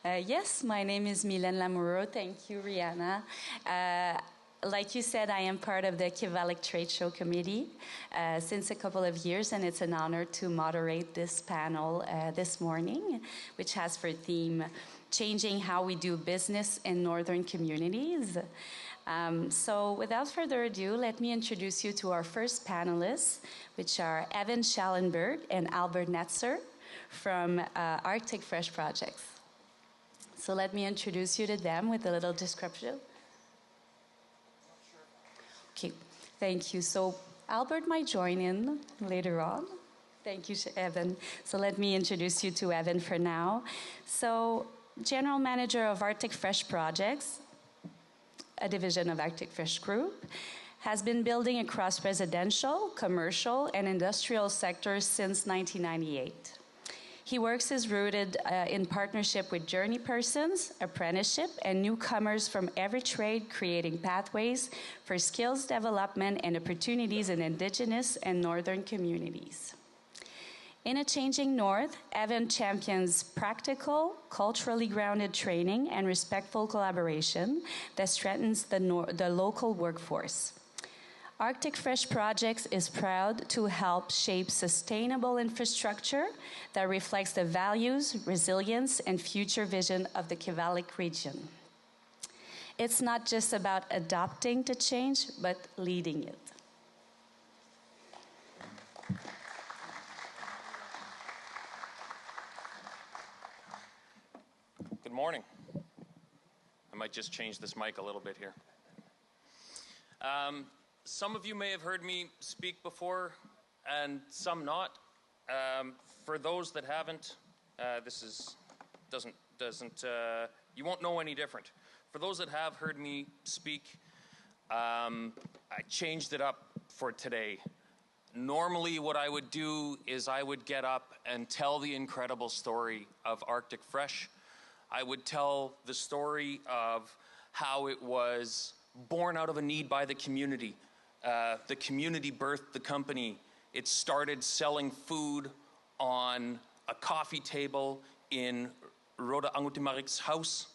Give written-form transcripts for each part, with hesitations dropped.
Yes, my name is Mylène Lamoureux. Thank you, Rihanna. Like you said, I am part of the Kivalliq Trade Show Committee since a couple of years, and it's an honor to moderate this panel this morning, which has for theme changing how we do business in northern communities. So without further ado, let me introduce you to our first panelists, which are Evan Schallenberg and Albert Netzer from Arctic Fresh Projects. So let me introduce you to them with a little description. Okay, thank you. So Albert might join in later on. Thank you, Evan. So let me introduce you to Evan for now. So General Manager of Arctic Fresh Projects, a division of Arctic Fresh Group, has been building across residential, commercial, and industrial sectors since 1998. He works is rooted in partnership with journey persons, apprenticeship, and newcomers from every trade, creating pathways for skills development and opportunities in Indigenous and Northern communities. In a changing North, Evan champions practical, culturally grounded training and respectful collaboration that strengthens the local workforce. Arctic Fresh Projects is proud to help shape sustainable infrastructure that reflects the values, resilience, and future vision of the Kivalliq region. It's not just about adopting to change, but leading it. Good morning. I might just change this mic a little bit here. Some of you may have heard me speak before, and some not. For those that haven't, you won't know any different. For those that have heard me speak, I changed it up for today. Normally, what I would do is I would get up and tell the incredible story of Arctic Fresh. I would tell the story of how it was born out of a need by the community. The community birthed the company. It started selling food on a coffee table in Rhoda Angutimarik's house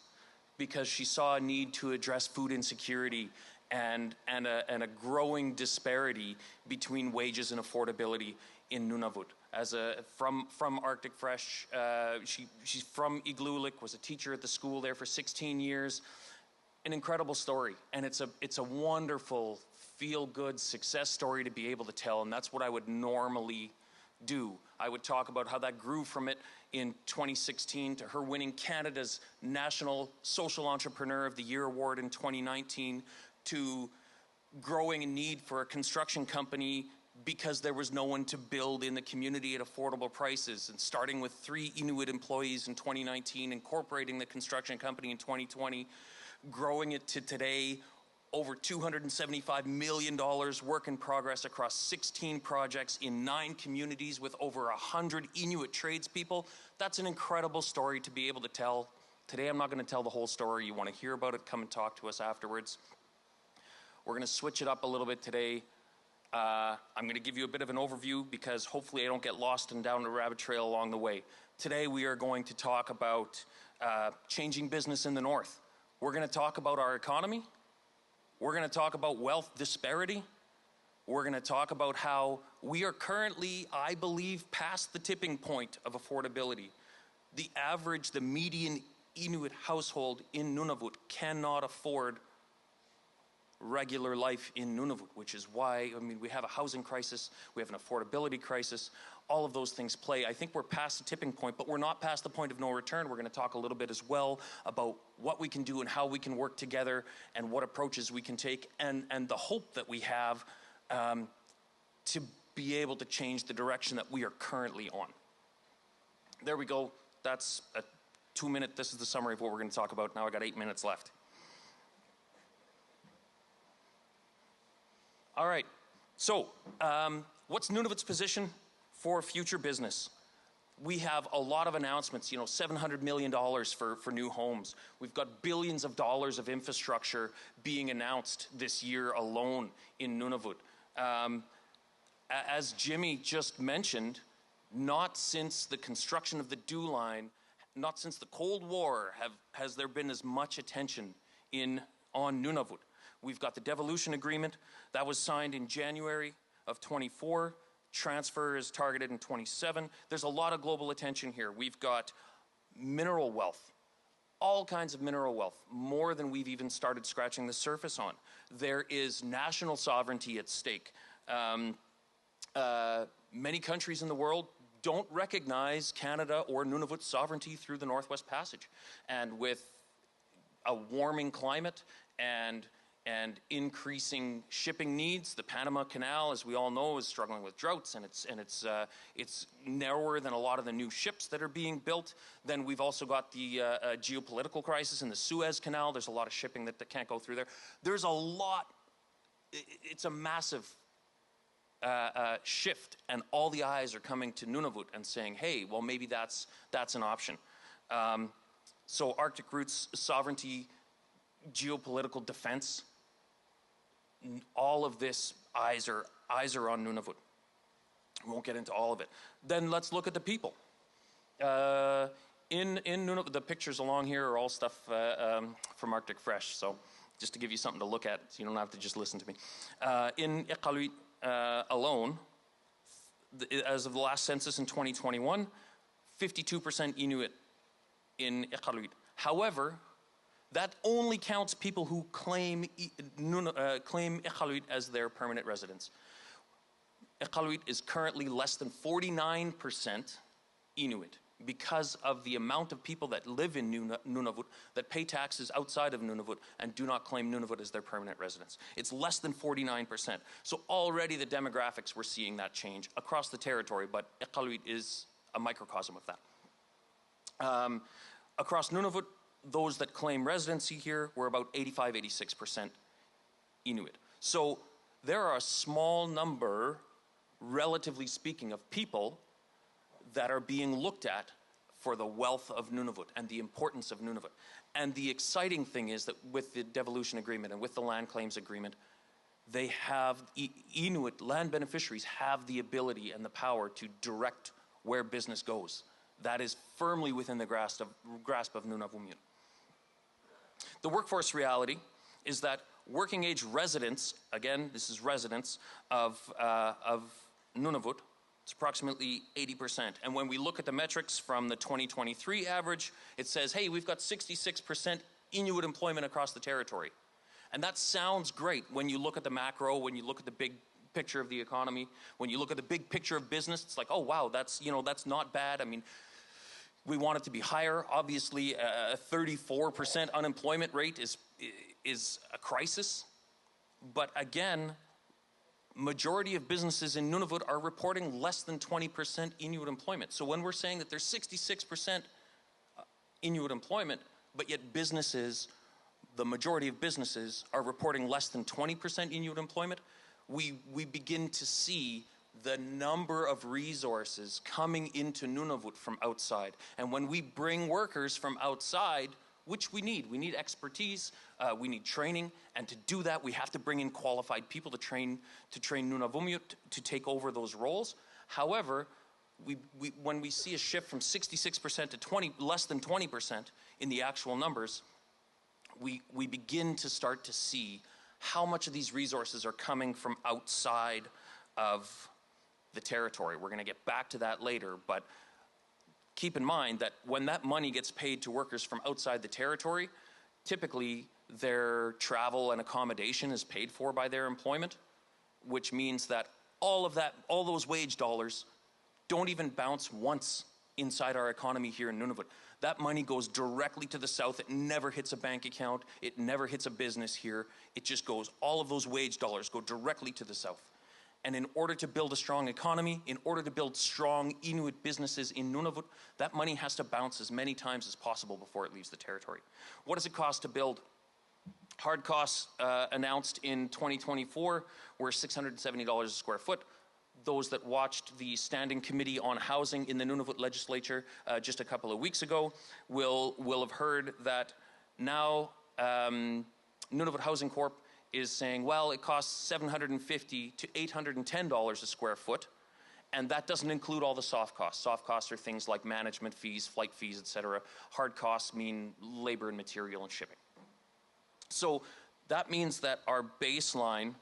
because she saw a need to address food insecurity and a growing disparity between wages and affordability in Nunavut. From Arctic Fresh, she's from Igloolik, was a teacher at the school there for 16 years. An incredible story, and it's a wonderful, feel-good success story to be able to tell, and that's what I would normally do. I would talk about how that grew from it in 2016 to her winning Canada's National Social Entrepreneur of the Year award in 2019, to growing a need for a construction company because there was no one to build in the community at affordable prices, and starting with 3 Inuit employees in 2019, incorporating the construction company in 2020, growing it to today, over $275 million work in progress across 16 projects in 9 communities with over 100 Inuit tradespeople. That's an incredible story to be able to tell. Today I'm not going to tell the whole story. You want to hear about it, come and talk to us afterwards. We're going to switch it up a little bit today. I'm going to give you a bit of an overview because hopefully I don't get lost and down the rabbit trail along the way. Today we are going to talk about changing business in the North. We're going to talk about our economy. We're going to talk about wealth disparity. We're going to talk about how we are currently, I believe, past the tipping point of affordability. The median Inuit household in Nunavut cannot afford regular life in Nunavut, which is why, we have a housing crisis, we have an affordability crisis, all of those things play. I think we're past the tipping point, but we're not past the point of no return. We're going to talk a little bit as well about what we can do and how we can work together and what approaches we can take and the hope that we have to be able to change the direction that we are currently on. There we go. That's a 2-minute, this is the summary of what we're going to talk about. Now I got 8 minutes left. All right, so what's Nunavut's position for future business? We have a lot of announcements, $700 million for new homes. We've got billions of dollars of infrastructure being announced this year alone in Nunavut. As Jimmy just mentioned, not since the construction of the DEW line not since the Cold War has there been as much attention on Nunavut. We've got the devolution agreement that was signed in January of 24. Transfer is targeted in 27. There's a lot of global attention here. We've got mineral wealth, all kinds of mineral wealth, more than we've even started scratching the surface on. There is national sovereignty at stake. Many countries in the world don't recognize Canada or Nunavut's sovereignty through the Northwest Passage. And with a warming climate and increasing shipping needs, the Panama Canal, as we all know, is struggling with droughts, and it's narrower than a lot of the new ships that are being built. Then we've also got the geopolitical crisis in the Suez Canal. There's a lot of shipping that can't go through there. There's a lot. It's a massive shift, and all the eyes are coming to Nunavut and saying, hey, well, maybe that's an option. So Arctic roots, sovereignty, geopolitical defense, all of this, eyes are on Nunavut. We won't get into all of it. Then let's look at the people. In Nunavut, the pictures along here are all stuff from Arctic Fresh, so just to give you something to look at, so you don't have to just listen to me. In Iqaluit alone, as of the last census in 2021, 52% Inuit in Iqaluit. However, that only counts people who claim Iqaluit as their permanent residence. Iqaluit is currently less than 49% Inuit because of the amount of people that live in Nunavut, that pay taxes outside of Nunavut and do not claim Nunavut as their permanent residence. It's less than 49%. So already the demographics, we're seeing that change across the territory, but Iqaluit is a microcosm of that. Across Nunavut, those that claim residency here were about 85–86% Inuit. So there are a small number, relatively speaking, of people that are being looked at for the wealth of Nunavut and the importance of Nunavut. And the exciting thing is that with the devolution agreement and with the land claims agreement, they have, Inuit land beneficiaries have the ability and the power to direct where business goes. That is firmly within the grasp of Nunavummiut. The workforce reality is that working age residents, again, this is residents of Nunavut, it's approximately 80%. And when we look at the metrics from the 2023 average, it says, hey, we've got 66% Inuit employment across the territory. And that sounds great when you look at the macro, when you look at the big picture of the economy, when you look at the big picture of business, it's like, oh wow, that's not bad. I mean, we want it to be higher. Obviously, a 34% unemployment rate is a crisis. But again, majority of businesses in Nunavut are reporting less than 20% Inuit employment. So when we're saying that there's 66% Inuit employment, but yet businesses, the majority of businesses are reporting less than 20% Inuit employment, we begin to see the number of resources coming into Nunavut from outside. And when we bring workers from outside, which we need expertise, we need training, and to do that, we have to bring in qualified people to train Nunavummiut to take over those roles. However, when we see a shift from 66% to less than 20% in the actual numbers, we begin to start to see how much of these resources are coming from outside of the territory. We're going to get back to that later, but keep in mind that when that money gets paid to workers from outside the territory, typically their travel and accommodation is paid for by their employment, which means that all those wage dollars don't even bounce once inside our economy here in Nunavut. That money goes directly to the south. It never hits a bank account. It never hits a business here. It just goes, all of those wage dollars go directly to the south. And in order to build a strong economy, in order to build strong Inuit businesses in Nunavut, that money has to bounce as many times as possible before it leaves the territory. What does it cost to build? Hard costs announced in 2024 were $670 a square foot. Those that watched the Standing Committee on Housing in the Nunavut Legislature just a couple of weeks ago will have heard that now Nunavut Housing Corp is saying, well, it costs $750 to $810 a square foot, And that doesn't include all the soft costs. Soft costs are things like management fees, flight fees, etc. Hard costs mean labor and material and shipping. So that means that our baseline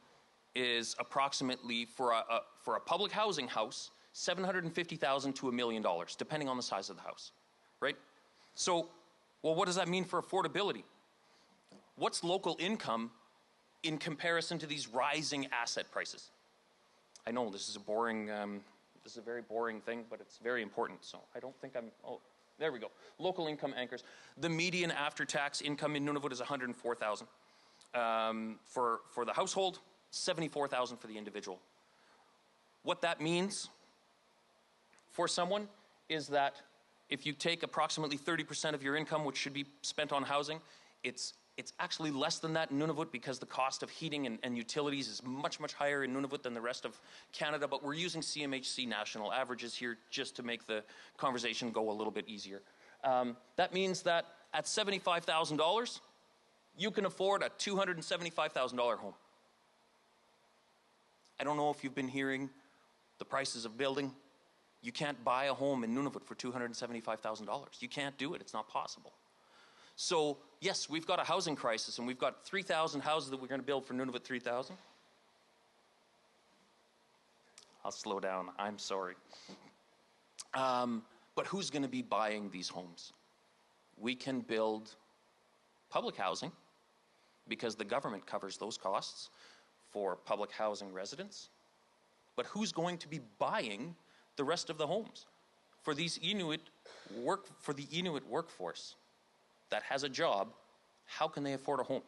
is approximately, for a public housing house, $750,000 to $1 million, depending on the size of the house, right? So, well, what does that mean for affordability? What's local income in comparison to these rising asset prices? I know this is a boring, this is a very boring thing, but it's very important. So I don't think oh, there we go. Local income anchors. The median after-tax income in Nunavut is $104,000 for the household, $74,000 for the individual. What that means for someone is that if you take approximately 30% of your income, which should be spent on housing, it's actually less than that in Nunavut because the cost of heating and utilities is much, much higher in Nunavut than the rest of Canada, but we're using CMHC national averages here just to make the conversation go a little bit easier. That means that at $75,000, you can afford a $275,000 home. I don't know if you've been hearing the prices of building. You can't buy a home in Nunavut for $275,000. You can't do it. It's not possible. So, yes, we've got a housing crisis, and we've got 3,000 houses that we're going to build for Nunavut 3,000. I'll slow down. I'm sorry. But who's going to be buying these homes? We can build public housing because the government covers those costs for public housing residents. But who's going to be buying the rest of the homes? For these Inuit for the Inuit workforce that has a job, how can they afford a home?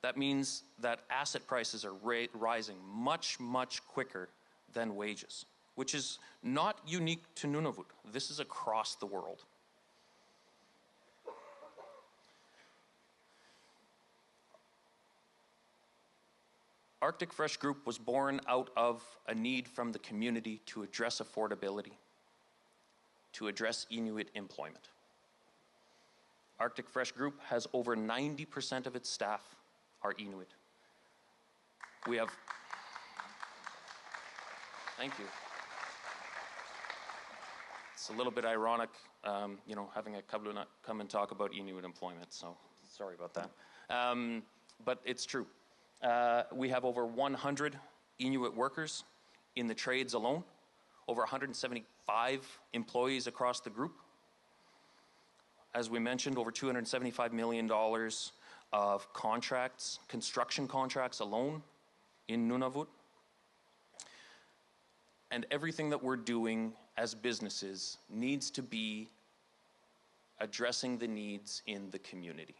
That means that asset prices are rising much, much quicker than wages, which is not unique to Nunavut. This is across the world. Arctic Fresh Group was born out of a need from the community to address affordability, to address Inuit employment. Arctic Fresh Group has over 90% of its staff are Inuit. We have, thank you. It's a little bit ironic, you know, having a Kivalliq come and talk about Inuit employment, so sorry about that. But it's true. We have over 100 Inuit workers in the trades alone, over 175 employees across the group. As we mentioned, over $275 million of contracts, construction contracts alone in Nunavut. And everything that we're doing as businesses needs to be addressing the needs in the community.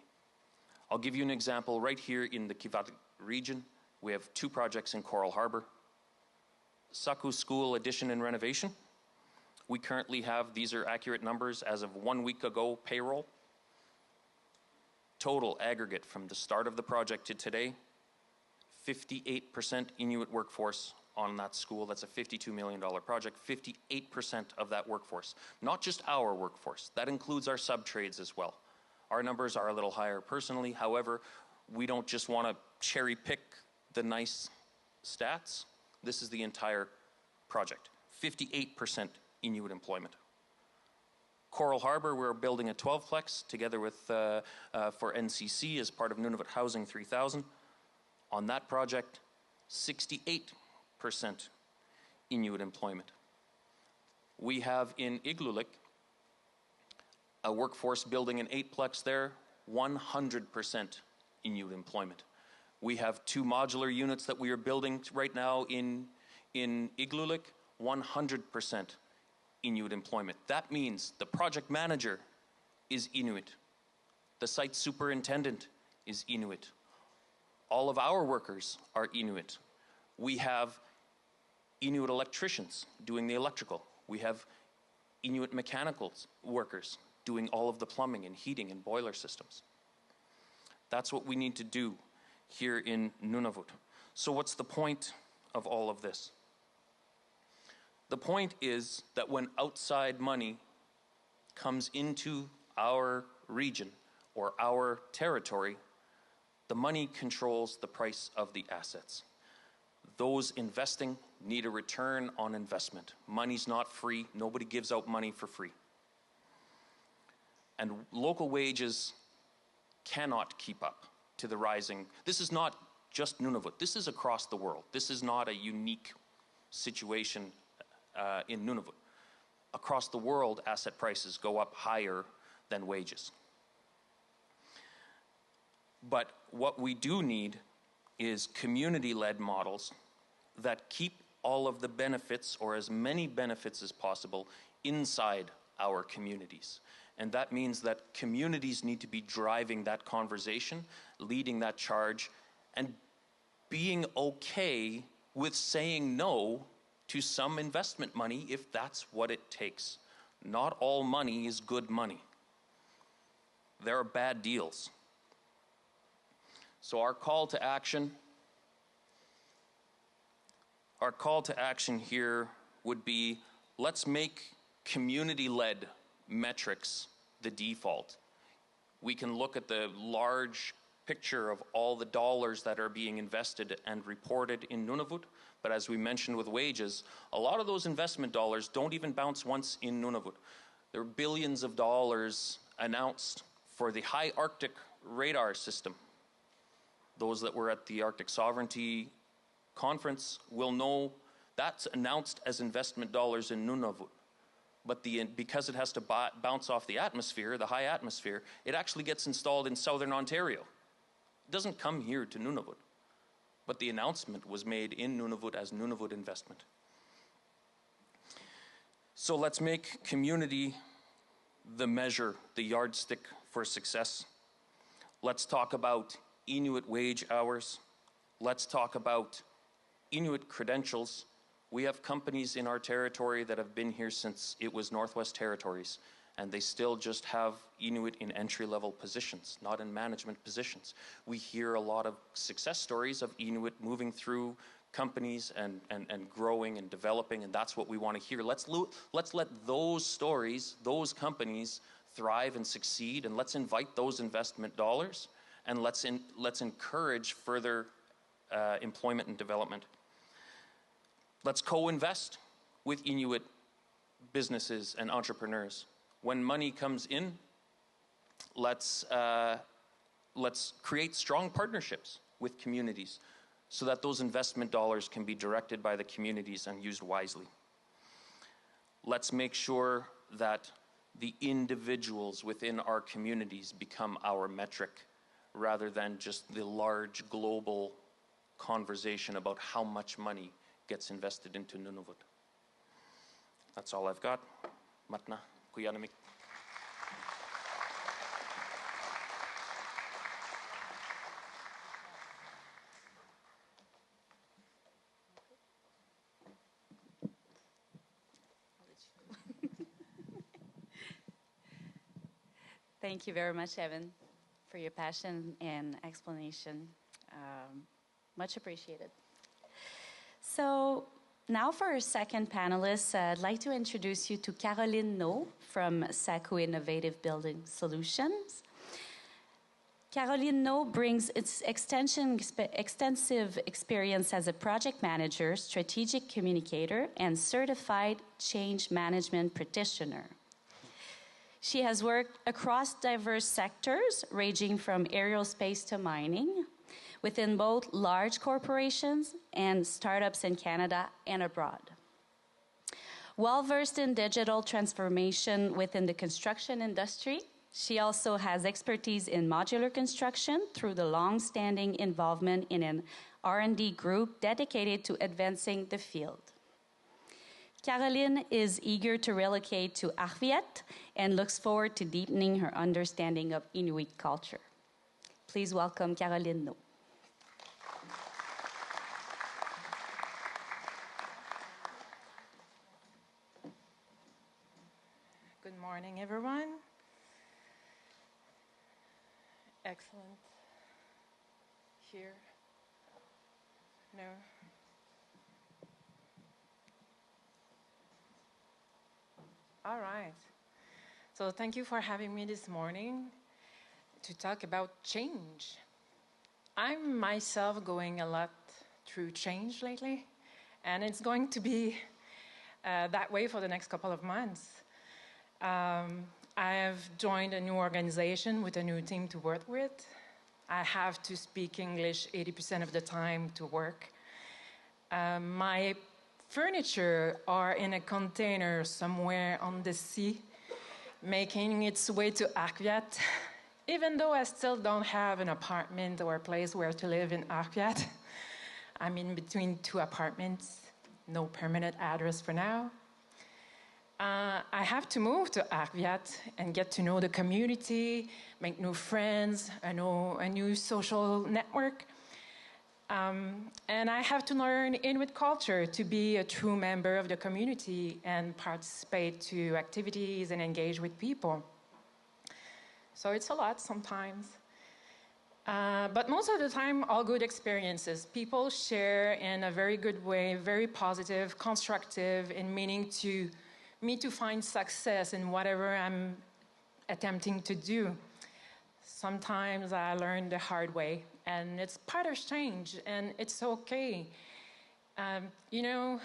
I'll give you an example right here in the Kivalliq region. We have 2 projects in Coral Harbor. Saku School addition and renovation. We currently have, these are accurate numbers as of 1 week ago, payroll. Total aggregate from the start of the project to today, 58% Inuit workforce on that school. That's a $52 million project, 58% of that workforce. Not just our workforce, that includes our sub-trades as well. Our numbers are a little higher personally, however, we don't just want to cherry pick the nice stats. This is the entire project, 58% Inuit employment. Coral Harbor, we're building a 12-plex together with, for NCC as part of Nunavut Housing 3000. On that project, 68% Inuit employment. We have in Kivalliq a workforce building an 8-plex there, 100% Inuit employment. We have 2 modular units that we are building right now in Kivalliq, 100% Inuit employment. That means the project manager is Inuit. The site superintendent is Inuit. All of our workers are Inuit. We have Inuit electricians doing the electrical. We have Inuit mechanical workers doing all of the plumbing and heating and boiler systems. That's what we need to do here in Nunavut. So what's the point of all of this? The point is that when outside money comes into our region or our territory, the money controls the price of the assets. those investing need a return on investment. Money's not free. Nobody gives out money for free. And local wages cannot keep up to the rising. This is not just Nunavut. This is across the world. This is not a unique situation in Nunavut. Across the world, asset prices go up higher than wages. But what we do need is community-led models that keep all of the benefits, or as many benefits as possible, inside our communities. And that means that communities need to be driving that conversation, leading that charge, and being okay with saying no to some investment money if that's what it takes. Not all money is good money. There are bad deals. So our call to action here would be, let's make community-led metrics the default. We can look at the large picture of all the dollars that are being invested and reported in Nunavut, but as we mentioned with wages, a lot of those investment dollars don't even bounce once in Nunavut. There are billions of dollars announced for the high Arctic radar system. Those that were at the Arctic Sovereignty Conference will know that's announced as investment dollars in Nunavut. But because it has to bounce off the atmosphere, the high atmosphere, it actually gets installed in southern Ontario. It doesn't come here to Nunavut. But the announcement was made in Nunavut as Nunavut investment. So let's make community the measure, the yardstick for success. Let's talk about Inuit wage hours. Let's talk about Inuit credentials. We have companies in our territory that have been here since it was Northwest Territories, and they still just have Inuit in entry-level positions, not in management positions. We hear a lot of success stories of Inuit moving through companies and growing and developing, and that's what we want to hear. Let's let those stories, those companies thrive and succeed, and let's invite those investment dollars, and let's encourage further employment and development. Let's co-invest with Inuit businesses and entrepreneurs. When money comes in, let's create strong partnerships with communities so that those investment dollars can be directed by the communities and used wisely. Let's make sure that the individuals within our communities become our metric rather than just the large global conversation about how much money gets invested into Nunavut. That's all I've got. Matna, kuyanamik. Thank you very much, Evan, for your passion and explanation. Much appreciated. So now for our second panelist, I'd like to introduce you to Caroline No from Saco Innovative Building Solutions. Caroline No brings its extensive experience as a project manager, strategic communicator, and certified change management practitioner. She has worked across diverse sectors, ranging from aerospace to mining, within both large corporations and startups in Canada and abroad. Well-versed in digital transformation within the construction industry, she also has expertise in modular construction through the long-standing involvement in an R&D group dedicated to advancing the field. Caroline is eager to relocate to Arviat and looks forward to deepening her understanding of Inuit culture. Please welcome Caroline No. Good morning, everyone. Excellent. Here. No. All right. So thank you for having me this morning to talk about change. I'm myself going a lot through change lately, and it's going to be that way for the next couple of months. I have joined a new organization with a new team to work with. I have to speak English 80% of the time to work. My furniture are in a container somewhere on the sea, making its way to Arviat, even though I still don't have an apartment or a place where to live in Arviat. I'm in between two apartments, no permanent address for now. I have to move to Arviat and get to know the community, make new friends, a new social network. And I have to learn Inuit culture to be a true member of the community and participate to activities and engage with people. So it's a lot sometimes. But most of the time, all good experiences. People share in a very good way, very positive, constructive, in meaning to me to find success in whatever I'm attempting to do. Sometimes I learn the hard way, and it's part of change, and it's okay. You know,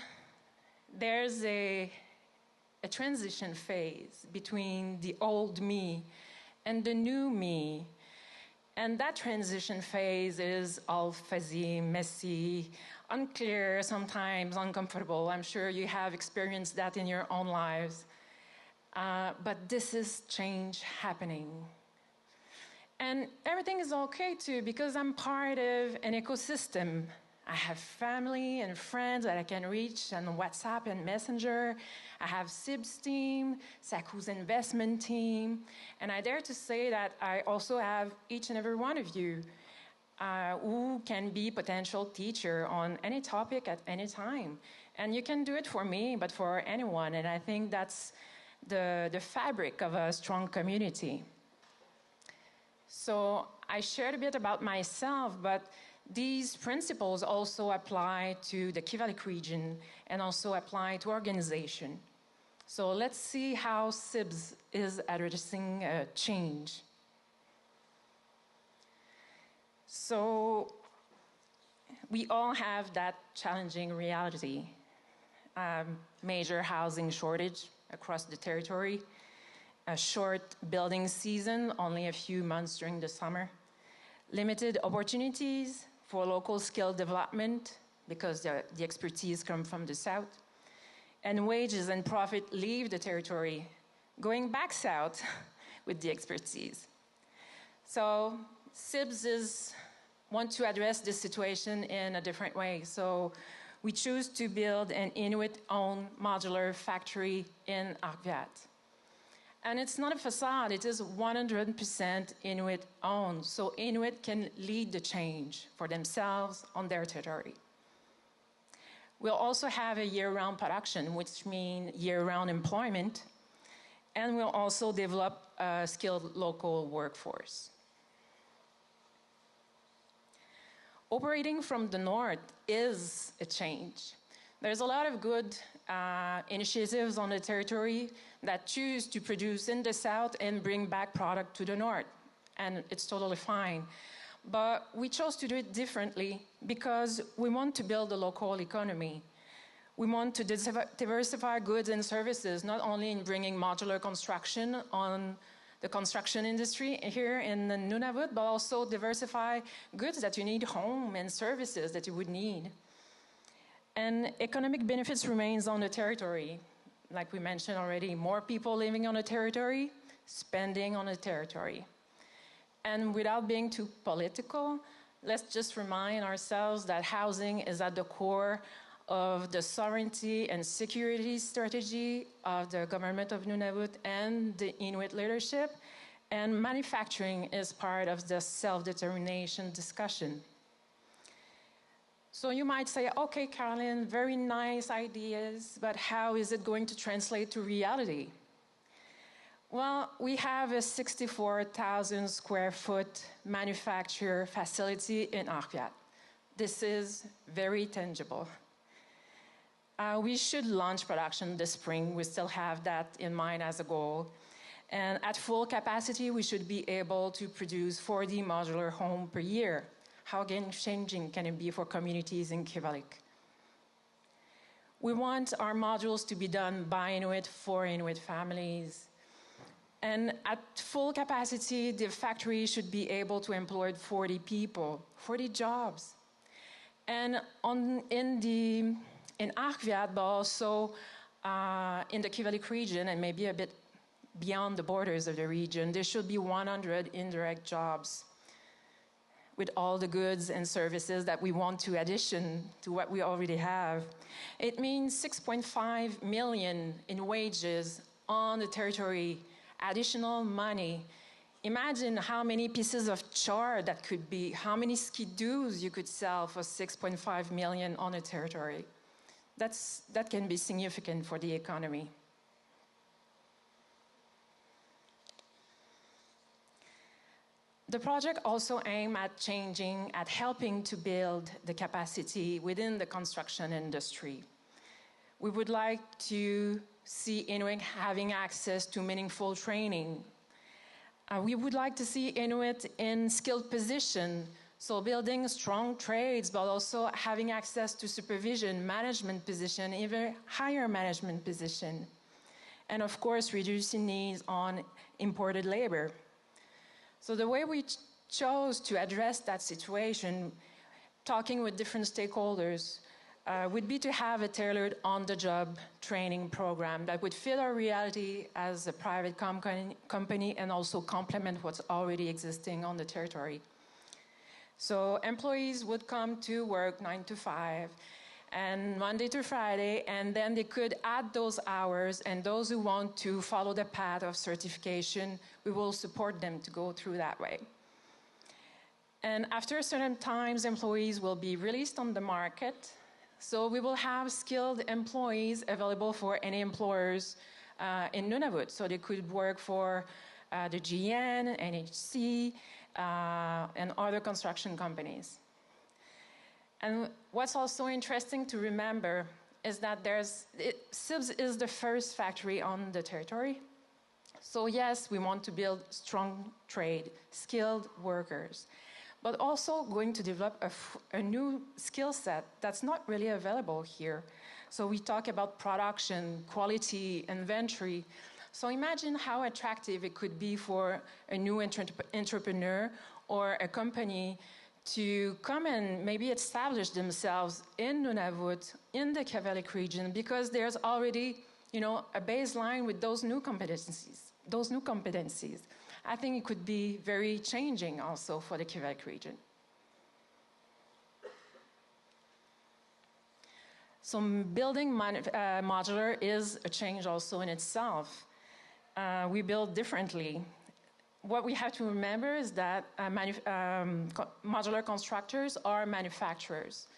there's a transition phase between the old me and the new me. And that transition phase is all fuzzy, messy, unclear, sometimes uncomfortable. I'm sure you have experienced that in your own lives. But this is change happening. And everything is okay too, because I'm part of an ecosystem. I have family and friends that I can reach on WhatsApp and Messenger. I have SIB's team, Saku's investment team. And I dare to say that I also have each and every one of you who can be potential teacher on any topic at any time. And you can do it for me, but for anyone. And I think that's the fabric of a strong community. So I shared a bit about myself, but these principles also apply to the Kivalliq region and also apply to organization. So let's see how SIBS is addressing change. So we all have that challenging reality. Major housing shortage across the territory, a short building season, only a few months during the summer, limited opportunities for local skill development because the expertise come from the south, and wages and profit leave the territory, going back south with the expertise. So SIBS want to address this situation in a different way. So we choose to build an Inuit-owned modular factory in Arviat. And it's not a facade, it is 100% Inuit-owned. So Inuit can lead the change for themselves on their territory. We'll also have a year-round production, which means year-round employment. And we'll also develop a skilled local workforce. Operating from the north is a change. There's a lot of good initiatives on the territory that choose to produce in the south and bring back product to the north. And it's totally fine. But we chose to do it differently because we want to build a local economy. We want to diversify goods and services, not only in bringing modular construction on the construction industry here in Nunavut, but also diversify goods that you need home and services that you would need. And economic benefits remains on the territory. Like we mentioned already, more people living on the territory, spending on the territory. And without being too political, let's just remind ourselves that housing is at the core of the sovereignty and security strategy of the government of Nunavut and the Inuit leadership. And manufacturing is part of the self-determination discussion. So you might say, okay, Caroline, very nice ideas, but how is it going to translate to reality? Well, we have a 64,000 square foot manufacture facility in Arviat. This is very tangible. We should launch production this spring. We still have that in mind as a goal. And at full capacity, we should be able to produce 40 modular homes per year. how game-changing can it be for communities in Kivalliq? We want our modules to be done by Inuit for Inuit families. And at full capacity, the factory should be able to employ 40 people, 40 jobs. And in Arkviat, but also in the Kivalliq region, and maybe a bit beyond the borders of the region, there should be 100 indirect jobs with all the goods and services that we want to addition to what we already have. It means 6.5 million in wages on the territory, additional money. Imagine how many pieces of char that could be, how many skidoos you could sell for 6.5 million on a territory. That can be significant for the economy. The project also aims at helping to build the capacity within the construction industry. We would like to see Inuit having access to meaningful training. We would like to see Inuit in skilled position, so building strong trades, but also having access to supervision, management position, even higher management position. And of course, reducing needs on imported labor. So the way we chose to address that situation, talking with different stakeholders, would be to have a tailored on-the-job training program that would fit our reality as a private company and also complement what's already existing on the territory. So employees would come to work 9 to 5, and Monday to Friday, and then they could add those hours, and those who want to follow the path of certification, we will support them to go through that way. And after certain times, employees will be released on the market, so we will have skilled employees available for any employers in Nunavut, so they could work for the GN, NHC, and other construction companies. And what's also interesting to remember is that SIBS is the first factory on the territory. So yes, we want to build strong trade, skilled workers, but also going to develop a new skill set that's not really available here. So we talk about production, quality, inventory. So imagine how attractive it could be for a new entrepreneur or a company to come and maybe establish themselves in Nunavut, in the Kivalliq region, because there's already, a baseline with those new competencies. I think it could be very changing also for the Kivalliq region. So building modular is a change also in itself. We build differently. What we have to remember is that modular constructors are manufacturers.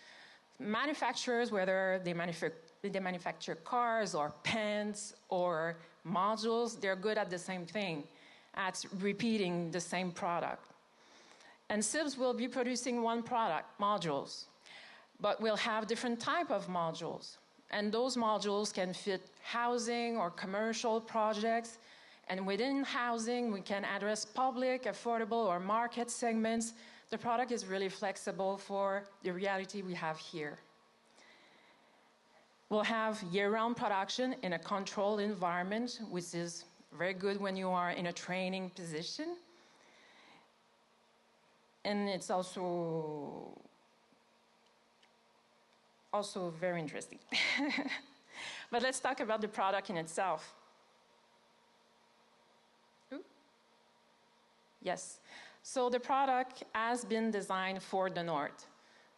Manufacturers, whether they manufacture cars or pens or modules, they're good at the same thing, at repeating the same product. And SIBS will be producing one product, modules, but we'll have different type of modules. And those modules can fit housing or commercial projects. And within housing, we can address public, affordable, or market segments. The product is really flexible for the reality we have here. We'll have year-round production in a controlled environment, which is very good when you are in a training position. And it's also very interesting. But let's talk about the product in itself. Yes. So the product has been designed for the North.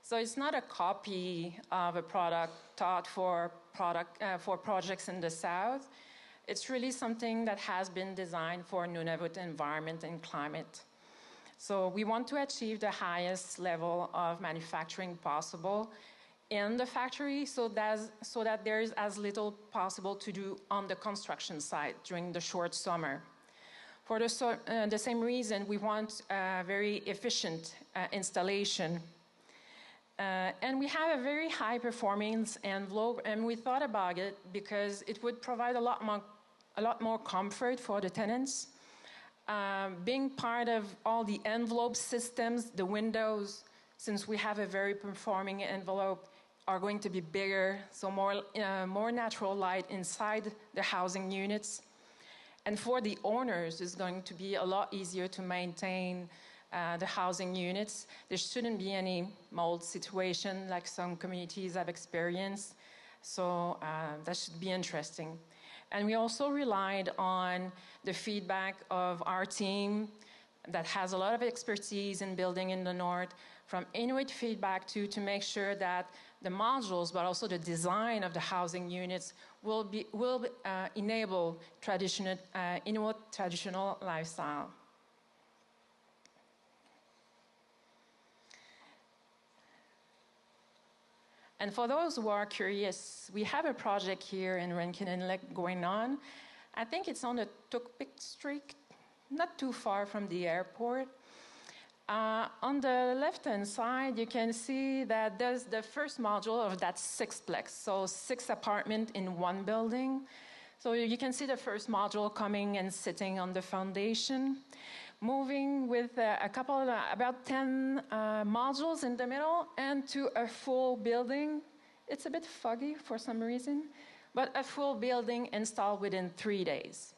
So it's not a copy of a product taught for projects in the South. It's really something that has been designed for Nunavut environment and climate. So we want to achieve the highest level of manufacturing possible in the factory so that there is as little possible to do on the construction site during the short summer. For the same reason, we want a very efficient installation. And we have a very high performance envelope, and we thought about it because it would provide a lot more comfort for the tenants. Being part of all the envelope systems, the windows, since we have a very performing envelope, are going to be bigger, so more natural light inside the housing units. And for the owners, it's going to be a lot easier to maintain the housing units. There shouldn't be any mold situation like some communities have experienced. So that should be interesting. And we also relied on the feedback of our team that has a lot of expertise in building in the north, from Inuit feedback to make sure that the modules, but also the design of the housing units will enable Inuit traditional lifestyle. And for those who are curious, we have a project here in Rankin Inlet going on. I think it's on the Tukpik Street, not too far from the airport. On the left-hand side, you can see that there's the first module of that sixplex, so 6 apartments in one building. So you can see the first module coming and sitting on the foundation, moving with about 10 modules in the middle, and to a full building. It's a bit foggy for some reason, but a full building installed within 3 days.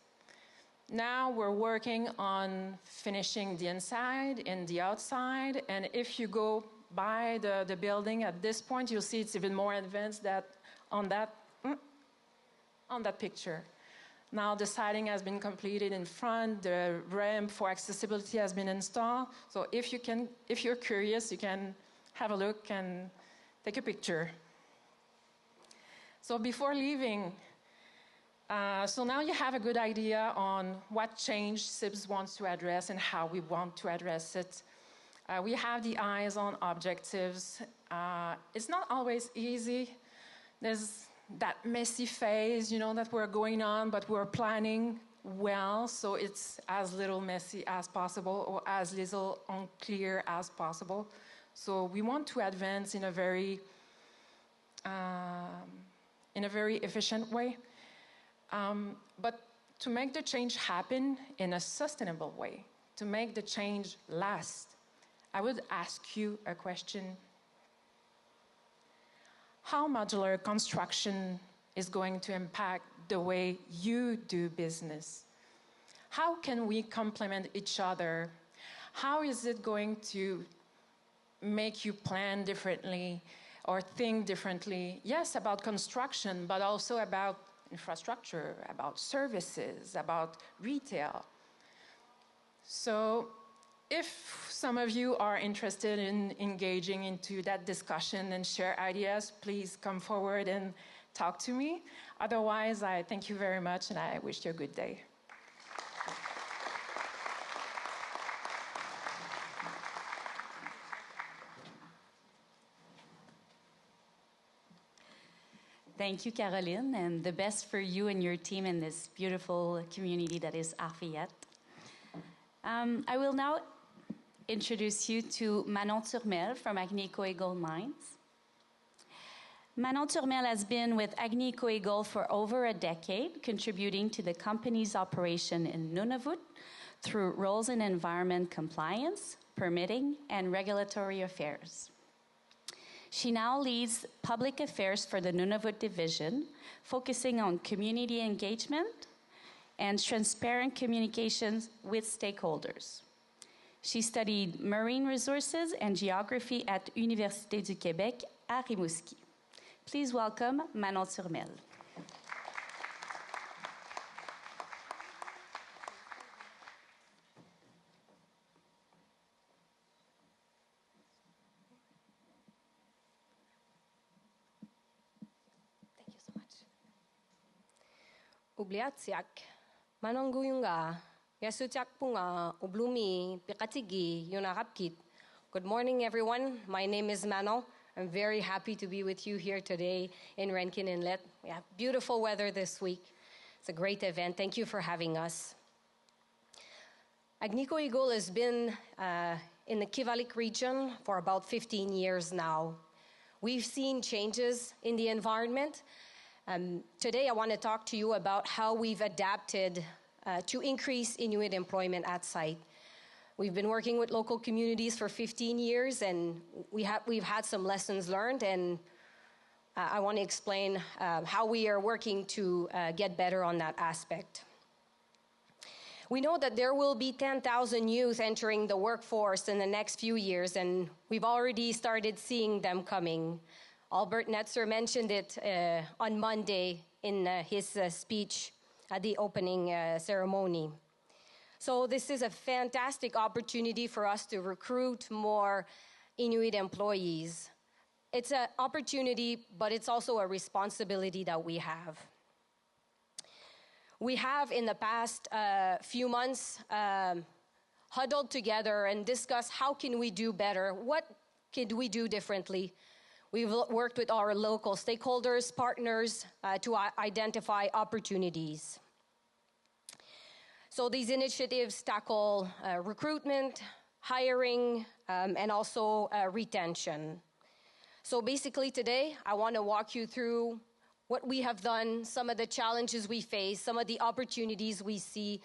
Now we're working on finishing the inside and the outside, and if you go by the building at this point, you'll see it's even more advanced on that picture. Now the siding has been completed in front, the ramp for accessibility has been installed. So if you're curious, you can have a look and take a picture. So before leaving, so now you have a good idea on what change CIBS wants to address and how we want to address it. We have the eyes on objectives. It's not always easy. There's that messy phase, that we're going on, but we're planning well, so it's as little messy as possible or as little unclear as possible. So we want to advance in a very efficient way, but to make the change happen in a sustainable way, to make the change last, I would ask you a question. How modular construction is going to impact the way you do business? How can we complement each other? How is it going to make you plan differently or think differently? Yes, about construction, but also about infrastructure, about services, about retail. So if some of you are interested in engaging into that discussion and share ideas, please come forward and talk to me. Otherwise, I thank you very much and I wish you a good day. Thank you, Caroline, and the best for you and your team in this beautiful community that is Arfayette. I will now introduce you to Manon Turmel from Agnico Eagle Mines. Manon Turmel has been with Agnico Eagle for over a decade, contributing to the company's operation in Nunavut through roles in environment compliance, permitting, and regulatory affairs. She now leads public affairs for the Nunavut division, focusing on community engagement and transparent communications with stakeholders. She studied marine resources and geography at Université du Québec à Rimouski. Please welcome Manon Turmel. Thank you so much. Ubliatsiak, Manonguyunga. Good morning, everyone. My name is Manon. I'm very happy to be with you here today in Rankin Inlet. We have beautiful weather this week. It's a great event. Thank you for having us. Agnico Eagle has been in the Kivalliq region for about 15 years now. We've seen changes in the environment. Today, I want to talk to you about how we've adapted to increase Inuit employment at site. We've been working with local communities for 15 years, and we've had some lessons learned, and I want to explain how we are working to get better on that aspect. We know that there will be 10,000 youth entering the workforce in the next few years, and we've already started seeing them coming. Albert Netzer mentioned it on Monday in his speech at the opening ceremony. So this is a fantastic opportunity for us to recruit more Inuit employees. It's an opportunity, but it's also a responsibility that we have. We have, in the past few months, huddled together and discussed how can we do better, what could we do differently. We've worked with our local stakeholders, partners, to identify opportunities. So these initiatives tackle recruitment, hiring, and also retention. So basically today, I want to walk you through what we have done, some of the challenges we face, some of the opportunities we see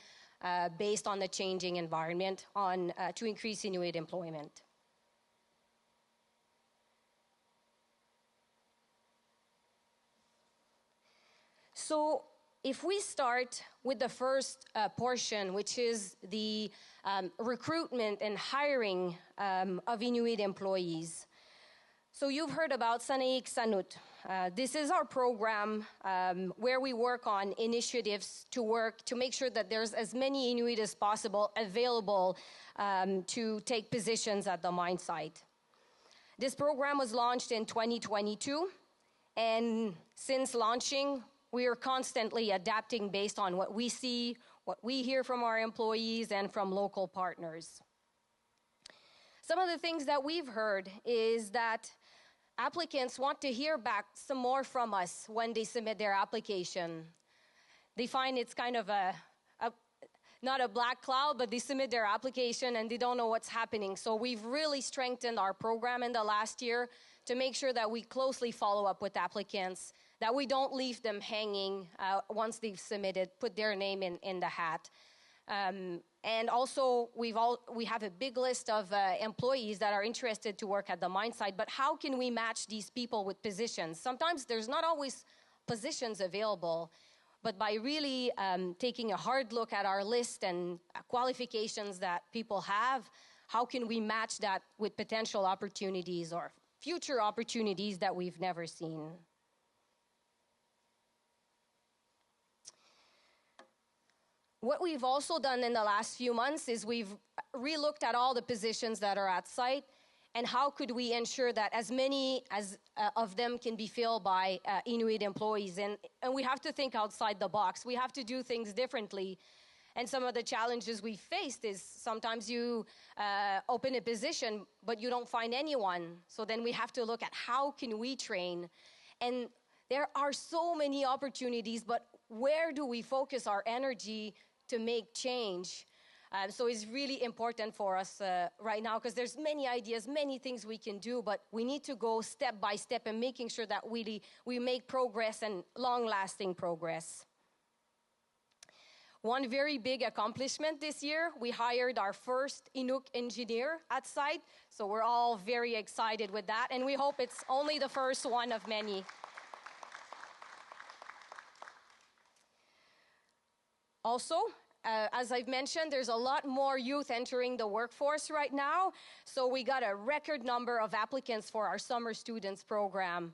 based on the changing environment to increase Inuit employment. So if we start with the first portion, which is the recruitment and hiring of Inuit employees. So you've heard about Sanaik Sanut. This is our program where we work on initiatives to make sure that there's as many Inuit as possible available to take positions at the mine site. This program was launched in 2022, and since launching, we are constantly adapting based on what we see, what we hear from our employees, and from local partners. Some of the things that we've heard is that applicants want to hear back some more from us when they submit their application. They find it's kind of not a black cloud, but they submit their application and they don't know what's happening. So we've really strengthened our program in the last year to make sure that we closely follow up with applicants, that we don't leave them hanging once they've submitted, put their name in the hat. And also, we have a big list of employees that are interested to work at the mine site, but how can we match these people with positions? Sometimes there's not always positions available, but by really taking a hard look at our list and qualifications that people have, how can we match that with potential opportunities or future opportunities that we've never seen? What we've also done in the last few months is we've relooked at all the positions that are at site and how could we ensure that as many of them can be filled by Inuit employees. And we have to think outside the box. We have to do things differently. And some of the challenges we faced is sometimes you open a position, but you don't find anyone. So then we have to look at how can we train. And there are so many opportunities, but where do we focus our energy to make change? So it's really important for us right now because there's many ideas, many things we can do, but we need to go step by step and making sure that we make progress and long-lasting progress. One very big accomplishment this year, we hired our first Inuk engineer at site, so we're all very excited with that, and we hope it's only the first one of many. Also, as I've mentioned, there's a lot more youth entering the workforce right now. So we got a record number of applicants for our summer students program.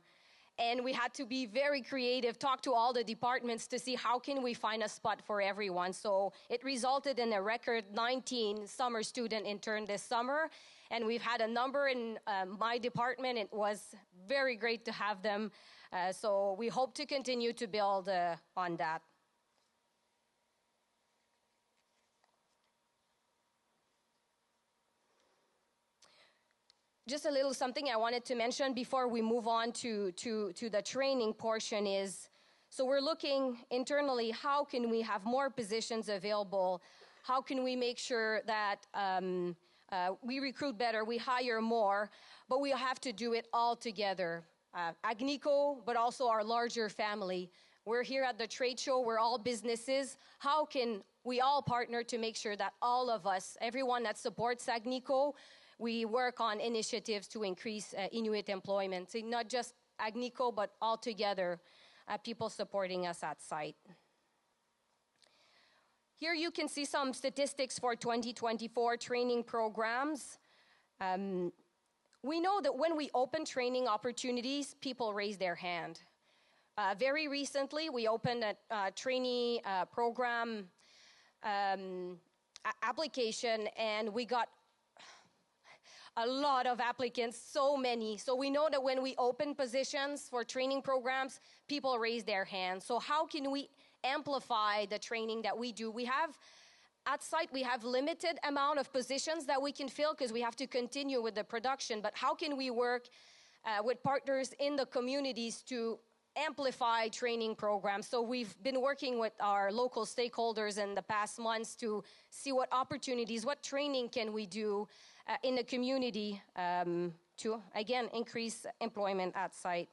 And we had to be very creative, talk to all the departments to see how can we find a spot for everyone. So it resulted in a record 19 summer student intern this summer. And we've had a number in my department. It was very great to have them. So we hope to continue to build on that. Just a little something I wanted to mention before we move on to the training portion is, so we're looking internally, how can we have more positions available? How can we make sure that we recruit better, we hire more, but we have to do it all together. Agnico, but also our larger family. We're here at the trade show. We're all businesses. How can we all partner to make sure that all of us, everyone that supports Agnico, we work on initiatives to increase Inuit employment. So not just Agnico, but all together, people supporting us at site. Here you can see some statistics for 2024 training programs. We know that when we open training opportunities, people raise their hand. Very recently, we opened a trainee program application, and we got a lot of applicants, so many. So we know that when we open positions for training programs, people raise their hands. So how can we amplify the training that we do? We have, at site, we have limited amount of positions that we can fill because we have to continue with the production. But how can we work with partners in the communities to amplify training programs? So we've been working with our local stakeholders in the past months to see what opportunities, what training can we do in the community to, again, increase employment at site.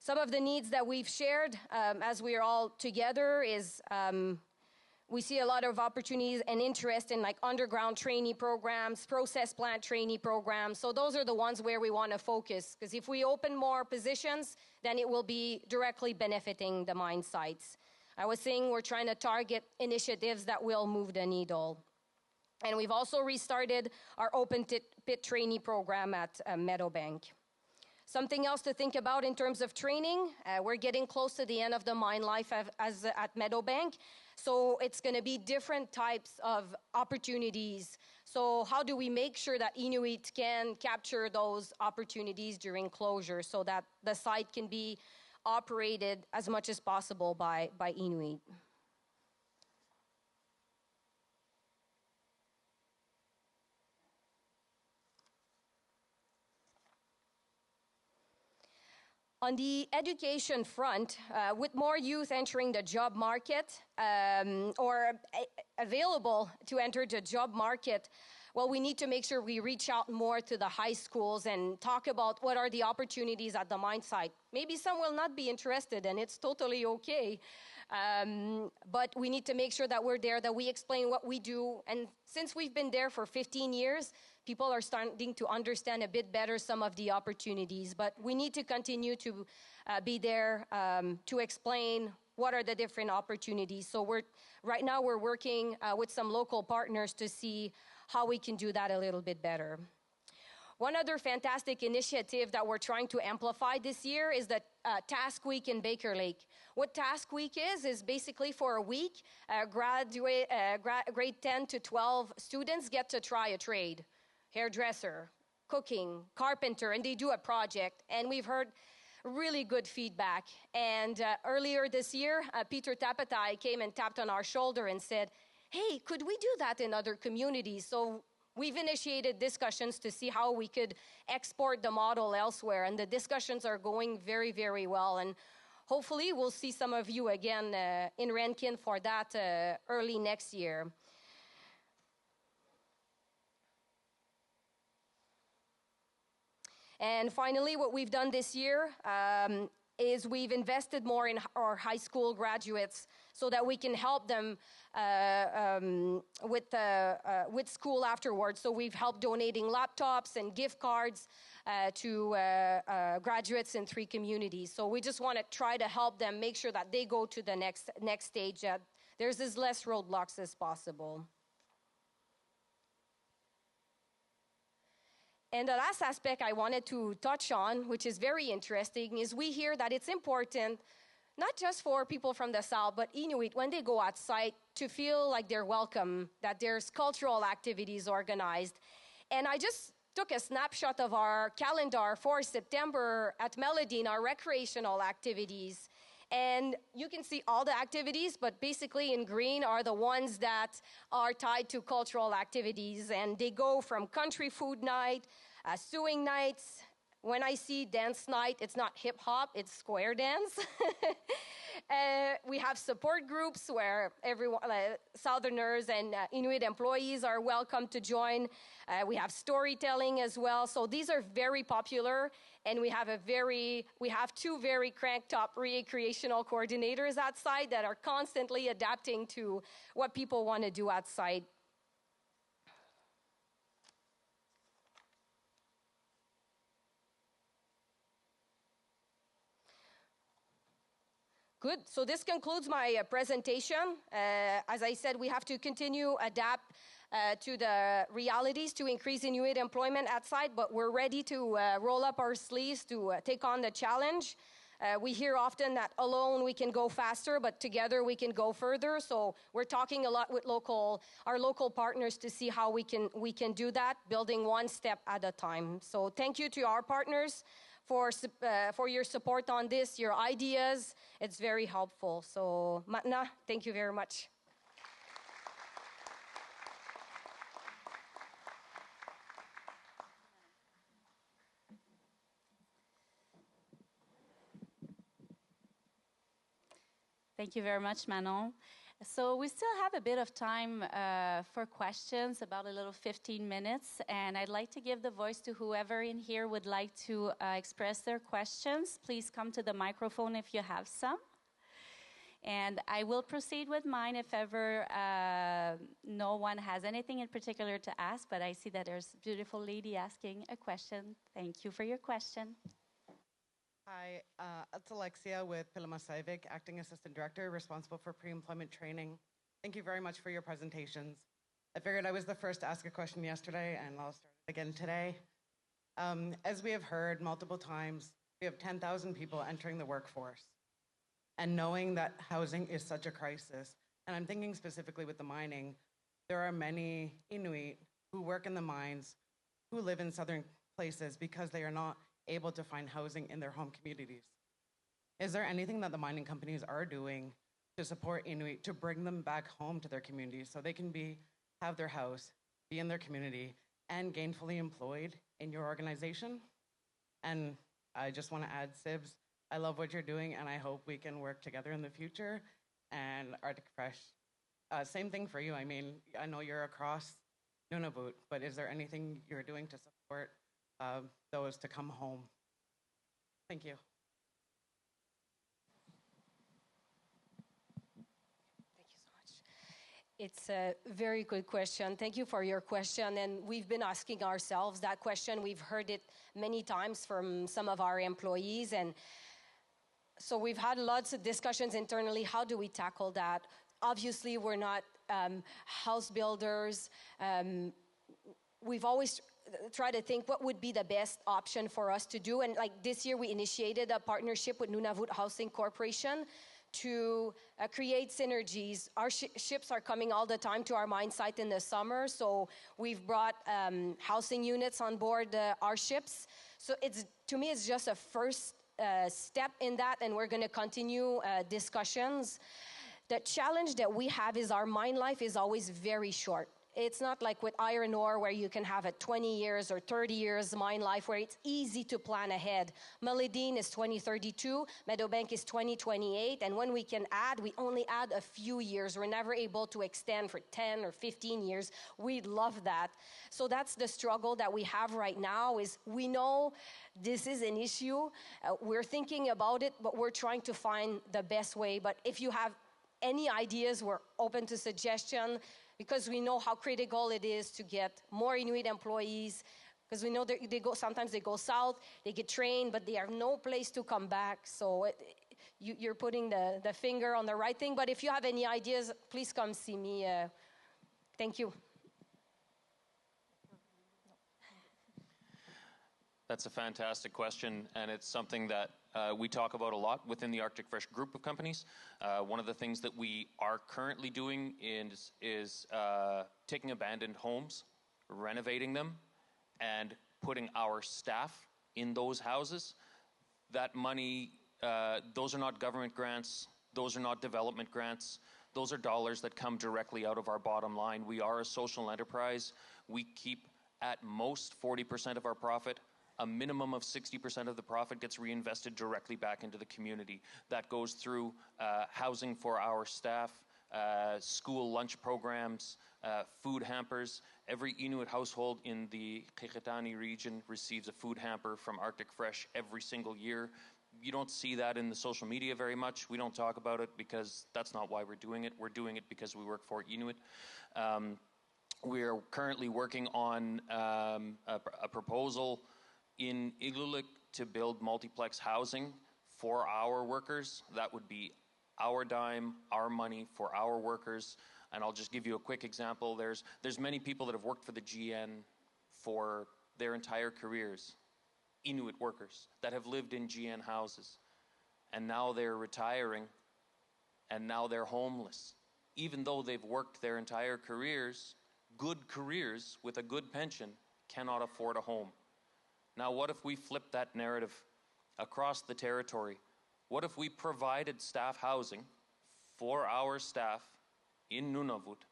Some of the needs that we've shared as we are all together is we see a lot of opportunities and interest in like underground trainee programs, process plant trainee programs. So those are the ones where we want to focus, because if we open more positions, then it will be directly benefiting the mine sites. I was saying we're trying to target initiatives that will move the needle. And we've also restarted our open pit trainee program at Meadowbank. Something else to think about in terms of training, we're getting close to the end of the mine life as at Meadowbank. So it's going to be different types of opportunities. So how do we make sure that Inuit can capture those opportunities during closure so that the site can be operated as much as possible by Inuit? On the education front, with more youth entering the job market or available to enter the job market, well, we need to make sure we reach out more to the high schools and talk about what are the opportunities at the mine site. Maybe some will not be interested, and it's totally okay. But we need to make sure that we're there, that we explain what we do. And since we've been there for 15 years, people are starting to understand a bit better some of the opportunities. But we need to continue to be there to explain what are the different opportunities. So right now we're working with some local partners to see how we can do that a little bit better. One other fantastic initiative that we're trying to amplify this year is the Task Week in Baker Lake. What Task Week is basically for a week, grade 10 to 12 students get to try a trade. Hairdresser, cooking, carpenter, and they do a project. And we've heard really good feedback. And earlier this year, Peter Tapatai came and tapped on our shoulder and said, hey, could we do that in other communities? So we've initiated discussions to see how we could export the model elsewhere. And the discussions are going very, very well. And hopefully we'll see some of you again in Rankin for that early next year. And finally, what we've done this year is we've invested more in our high school graduates so that we can help them with school afterwards. So we've helped donating laptops and gift cards to graduates in 3 communities. So we just want to try to help them make sure that they go to the next stage. There's as less roadblocks as possible. And the last aspect I wanted to touch on, which is very interesting, is we hear that it's important, not just for people from the South, but Inuit, when they go out site, to feel like they're welcome, that there's cultural activities organized. And I just took a snapshot of our calendar for September at Melody, our recreational activities. And you can see all the activities, but basically in green are the ones that are tied to cultural activities. And they go from country food night, sewing nights, When I see dance night, it's not hip hop, it's square dance. We have support groups where everyone, Southerners and Inuit employees are welcome to join. We have storytelling as well. So these are very popular, and we have two very cranked up recreational coordinators outside that are constantly adapting to what people want to do outside. Good. So this concludes my presentation. As I said, we have to continue adapt to the realities to increase Inuit employment outside, but we're ready to roll up our sleeves to take on the challenge. We hear often that alone we can go faster, but together we can go further. So we're talking a lot with our local partners to see how we can do that, building one step at a time. So thank you to our partners for your support on this, your ideas. It's very helpful. So Matna, thank you very much. Thank you very much, Manon. So we still have a bit of time for questions, about a little 15 minutes, and I'd like to give the voice to whoever in here would like to express their questions. Please come to the microphone if you have some. And I will proceed with mine if ever no one has anything in particular to ask, but I see that there's a beautiful lady asking a question. Thank you for your question. Hi, it's Alexia with Pilamasaivic, Acting Assistant Director, responsible for pre-employment training. Thank you very much for your presentations. I figured I was the first to ask a question yesterday, and I'll start again today. As we have heard multiple times, we have 10,000 people entering the workforce. And knowing that housing is such a crisis, and I'm thinking specifically with the mining, there are many Inuit who work in the mines, who live in southern places because they are not able to find housing in their home communities. Is there anything that the mining companies are doing to support Inuit to bring them back home to their communities so they can have their house, be in their community, and gainfully employed in your organization? And I just want to add, Sibs, I love what you're doing, and I hope we can work together in the future. And Arctic Fresh, same thing for you. I mean, I know you're across Nunavut, but is there anything you're doing to support those to come home? Thank you. Thank you so much. It's a very good question. Thank you for your question. And we've been asking ourselves that question. We've heard it many times from some of our employees. And so we've had lots of discussions internally. How do we tackle that? Obviously, we're not house builders. We've always try to think what would be the best option for us to do. And like this year, we initiated a partnership with Nunavut Housing Corporation to create synergies. Our ships are coming all the time to our mine site in the summer, so we've brought housing units on board our ships. So to me, it's just a first step in that, and we're going to continue discussions. The challenge that we have is our mine life is always very short. It's not like with iron ore where you can have a 20 years or 30 years mine life where it's easy to plan ahead. Meliadine is 2032, Meadowbank is 2028, and when we can add, we only add a few years. We're never able to extend for 10 or 15 years. We'd love that. So that's the struggle that we have right now is we know this is an issue. We're thinking about it, but we're trying to find the best way. But if you have any ideas, we're open to suggestion, because we know how critical it is to get more Inuit employees, because we know sometimes they go south, they get trained, but they have no place to come back. So you're putting the finger on the right thing. But if you have any ideas, please come see me. Thank you. That's a fantastic question, and it's something that we talk about a lot within the Arctic Fresh group of companies. One of the things that we are currently doing is taking abandoned homes, renovating them, and putting our staff in those houses. That money, those are not government grants, those are not development grants, those are dollars that come directly out of our bottom line. We are a social enterprise. We keep at most 40% of our profit. A minimum of 60% of the profit gets reinvested directly back into the community. That goes through housing for our staff, school lunch programs, food hampers. Every Inuit household in the Qiqitani region receives a food hamper from Arctic Fresh every single year. You don't see that in the social media very much. We don't talk about it because that's not why we're doing it. We're doing it because we work for Inuit. We're currently working on a proposal in Inuit to build multiplex housing for our workers. That would be our dime, our money for our workers. And I'll just give you a quick example. There's many people that have worked for the GN for their entire careers, Inuit workers that have lived in GN houses, and now they're retiring, and now they're homeless. Even though they've worked their entire careers, good careers with a good pension, cannot afford a home. Now, what if we flip that narrative across the territory? What if we provided staff housing for our staff in Nunavut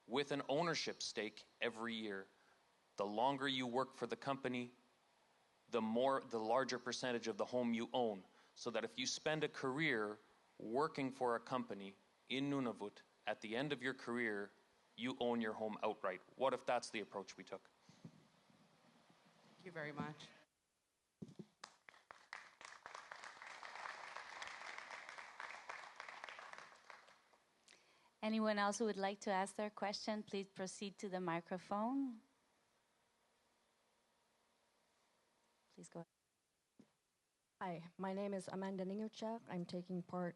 with an ownership stake every year? The longer you work for the company, the larger percentage of the home you own. So that if you spend a career working for a company in Nunavut, at the end of your career, you own your home outright. What if that's the approach we took? Thank you very much. Anyone else who would like to ask their question, please proceed to the microphone. Please go ahead. Hi, my name is Amanda Ninguchak. I'm taking part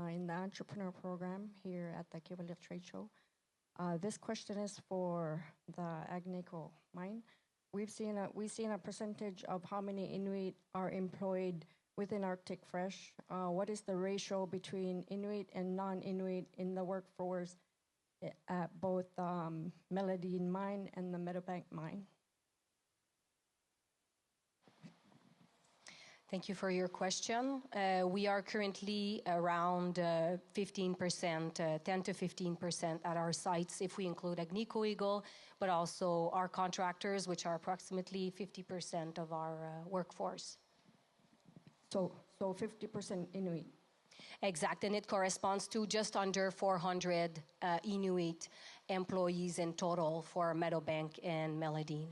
in the entrepreneur program here at the Kivalliq Trade Show. This question is for the Agnico mine. We've seen a percentage of how many Inuit are employed within Arctic Fresh. What is the ratio between Inuit and non-Inuit in the workforce at both Meladine mine and the Meadowbank mine? Thank you for your question. We are currently around 15%, 10 to 15% at our sites if we include Agnico Eagle, but also our contractors, which are approximately 50% of our workforce. So 50% Inuit. Exact, and it corresponds to just under 400 Inuit employees in total for Meadowbank and Meladine.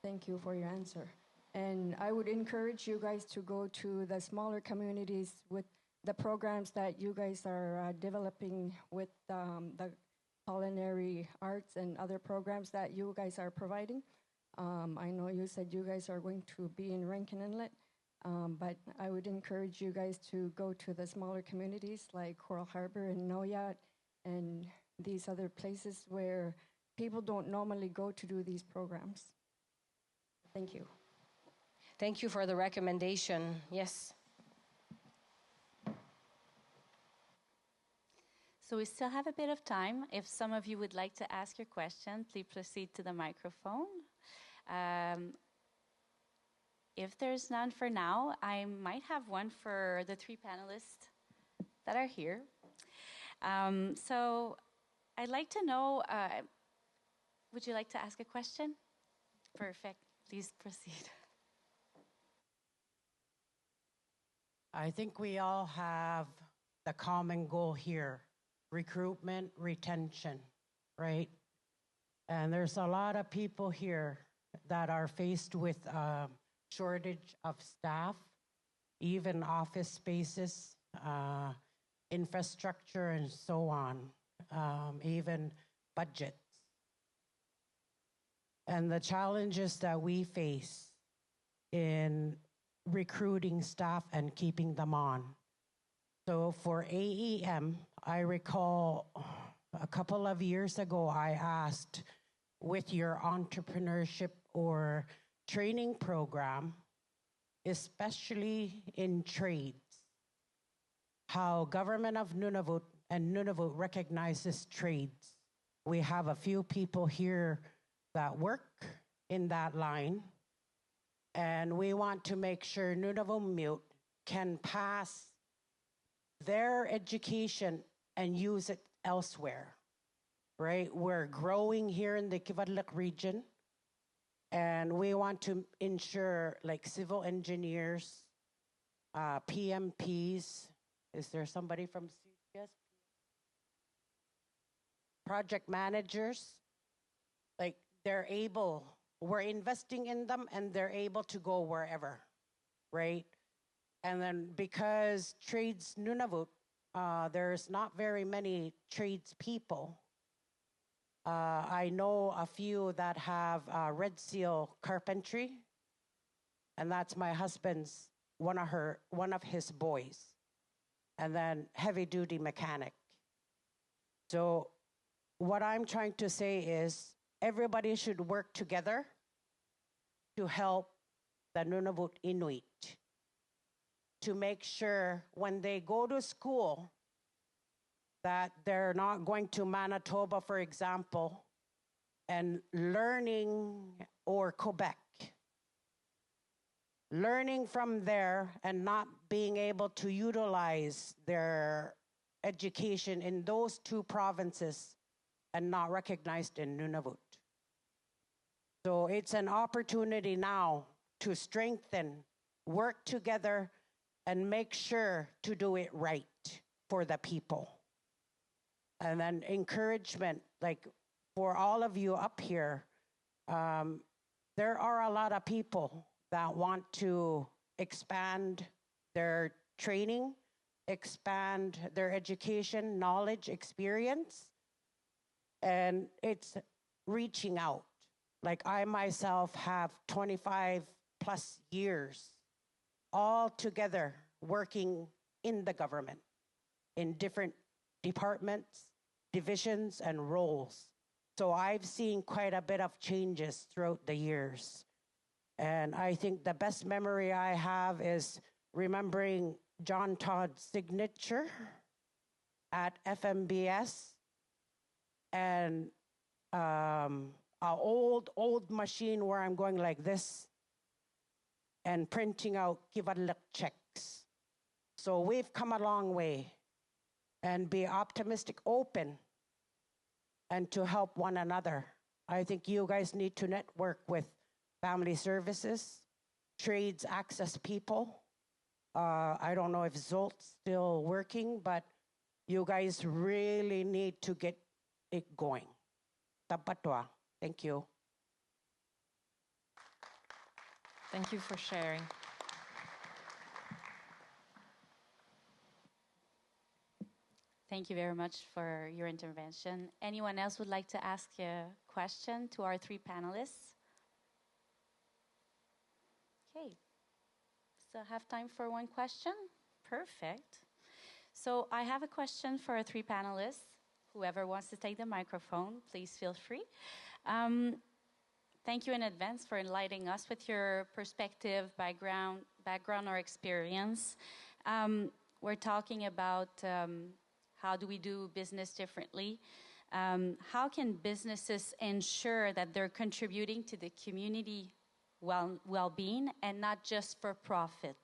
Thank you for your answer. And I would encourage you guys to go to the smaller communities with the programs that you guys are developing with the culinary arts and other programs that you guys are providing. I know you said you guys are going to be in Rankin Inlet, but I would encourage you guys to go to the smaller communities like Coral Harbor and Noyat and these other places where people don't normally go to do these programs. Thank you. Thank you for the recommendation. Yes. So we still have a bit of time. If some of you would like to ask your question, please proceed to the microphone. If there's none for now, I might have one for the three panelists that are here. So I'd like to know, would you like to ask a question? Perfect. Please proceed. I think we all have the common goal here, recruitment, retention, right? And there's a lot of people here that are faced with a shortage of staff, even office spaces, infrastructure, and so on, even budgets. And the challenges that we face in recruiting staff and keeping them on. So for AEM, I recall a couple of years ago, I asked with your entrepreneurship or training program, especially in trades, how government of Nunavut and Nunavut recognizes trades. We have a few people here that work in that line, and we want to make sure Nunavut can pass their education and use it elsewhere, right? We're growing here in the Kivalliq region. And we want to ensure like civil engineers, PMPs. Is there somebody from CGS? Project managers, like we're investing in them and they're able to go wherever, right? And then because trades Nunavut, there's not very many trades people. I know a few that have Red Seal carpentry, and that's my husband's, one of his boys, and then heavy duty mechanic. So what I'm trying to say is everybody should work together to help the Nunavut Inuit, to make sure when they go to school that they're not going to Manitoba, for example, and learning, or Quebec, learning from there and not being able to utilize their education in those two provinces and not recognized in Nunavut. So it's an opportunity now to strengthen, work together, and make sure to do it right for the people. And then encouragement, like for all of you up here, there are a lot of people that want to expand their training, expand their education, knowledge, experience, and it's reaching out. Like I myself have 25 plus years all together working in the government in different departments, divisions, and roles. So I've seen quite a bit of changes throughout the years. And I think the best memory I have is remembering John Todd's signature at FMBS, and an old machine where I'm going like this and printing out Kivalliq checks. So we've come a long way, and be optimistic, open, and to help one another. I think you guys need to network with family services, trades access people. I don't know if Zolt's still working, but you guys really need to get it going. Tapatwa. Thank you. Thank you for sharing. Thank you very much for your intervention. Anyone else would like to ask a question to our three panelists? Okay, so have time for one question? Perfect. So I have a question for our three panelists. Whoever wants to take the microphone, please feel free. Thank you in advance for enlightening us with your perspective, background or experience. We're talking about how do we do business differently? How can businesses ensure that they're contributing to the community well-being and not just for profit?